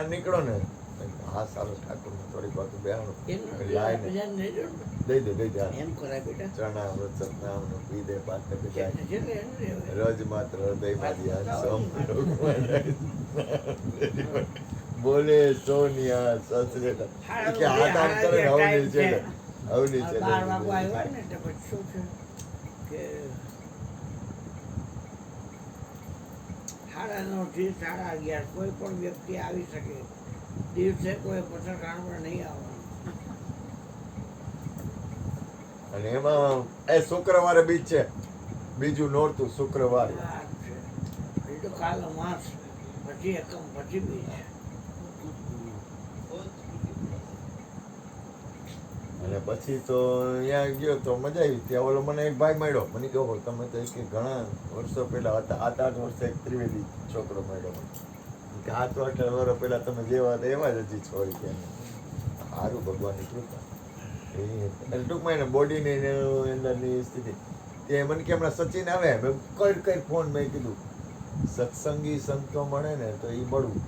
બહાર નીકળો ને હા સારું ઠાકોર થોડીક વાર બેહાણું લાઈને દઈ દે ચણા સતનામ નું પી દે પાત્ર રોજ માત્ર હૃદયમાં ધ્યાન સોમ બોલે સોનિયા સસરે કે હાથ આમ કરે હવની છે હવની છે 12 વાગવા આવ્યા ને તો પછી શું છે કે 9:30 થી 11:30 કોઈ પણ વ્યક્તિ આવી શકે દિવસે કોઈ પત્રકાર પણ નહીં આવવાનું અને એમાં એ શુક્રવારે બીજ છે બીજું નોરતું શુક્રવારે એ તો કાલ માસ પછી એકમ પછી બીજ અને પછી તો ત્યાં ગયો તો મજા આવી ત્યાં ઓલો મને એક ભાઈ મળ્યો મને કહો તમે તો કે ઘણા વર્ષો પહેલા હતા 8 વર્ષે એક ત્રિવેદી છોકરો મળ્યો મને કે 7 વર્ષ પહેલા તમે જેવા હતા એવા જ હજી છો કે સારું ભગવાનની કૃપા એટલે ટૂંકમાં એને બોડીની અંદરની સ્થિતિ તે મને કે હમણાં સચિન આવે મેં કઈ ફોન મેં કીધું સત્સંગી સંતો મળે ને તો એ મળવું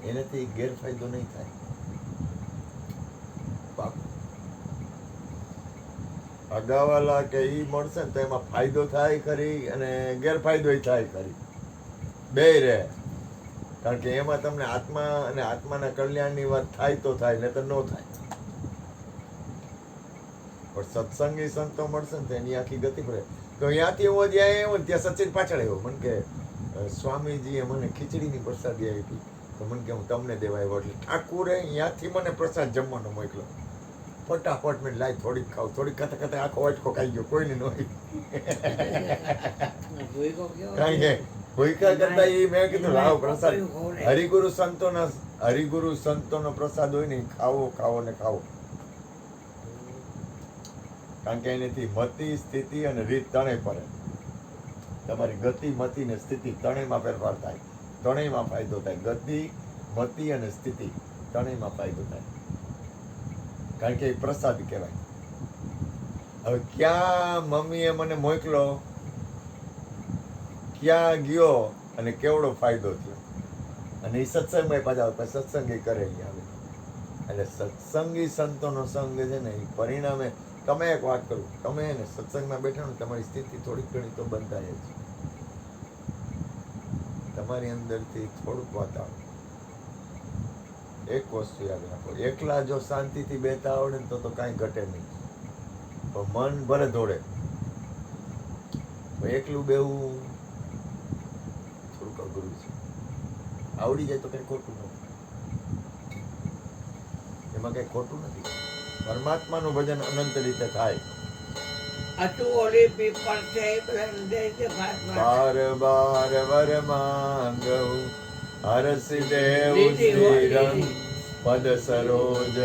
એનાથી ગેરફાયદો નહીં થાય અગાવાલા કે ઈ મળશે ને તો એમાં ફાયદો થાય ખરી અને ગેરફાયદો થાય ખરી બે રહે કારણ કે એમાં તમને આત્મા અને આત્માના કલ્યાણની વાત થાય તો થાય નહીં તો ન થાય પણ સત્સંગી સંતો મળશે ને તો એની આખી ગતિ પડે તો અહીંયાથી હું જ્યાં આવ્યો ને ત્યાં સચિન પાછળ આવ્યો મને કે સ્વામીજીએ મને ખીચડીની પ્રસાદી આપી તો મને કે હું તમને દેવા આવ્યો એટલે ઠાકુરે અહીંયાથી મને પ્રસાદ જમવાનો મોકલ્યો ફટાફટ મેં લાઈ થોડીક ખાવ થોડીક ખાતા ખાતા આખો વાટકો ખાઈ ગયો કોઈને ન કારણ કે ભૂકા કરતા એ મેં કીધું લાવો પ્રસાદ હરિગુરુ સંતોનો પ્રસાદ હોય ને ખાવો ખાવો ને ખાવો કારણ કે એનાથી મતિ સ્થિતિ અને રીત ત્રણેય પડે તમારી ગતિ મતિ ને સ્થિતિ ત્રણેયમાં ફેરફાર થાય ત્રણેયમાં ફાયદો થાય ગતિ મતિ અને સ્થિતિ ત્રણેયમાં ફાયદો થાય કારણ કે એ પ્રસાદ કહેવાય હવે ક્યાં મમ્મીએ મને મોકલો ક્યાં ગયો અને કેવડો ફાયદો થયો અને એ સત્સંગમાં પાછા આવે સત્સંગ એ કરે આવે એટલે સત્સંગી સંતોનો સંગ છે ને એ પરિણામે તમે એક વાત કરું તમે એને સત્સંગમાં બેઠા ને તમારી સ્થિતિ થોડીક ઘણી તો બંધાય જ તમારી અંદરથી થોડુંક વાતાવરણ એક વસ્તુ યાદ રાખો એકલા જો શાંતિથી બેતા આવડે ને તો કાંઈ ઘટે નહીં પણ મન ભલે દોડે એકલું બેવું થોડુંક અઘરું છે આવડી જાય તો કઈ ખોટું નથી એમાં કઈ ખોટું નથી પરમાત્માનું ભજન અનંત રીતે થાય બાર બાર વર માંગવું હરસિ દેવ શ્રી રંગ પદ સરોજ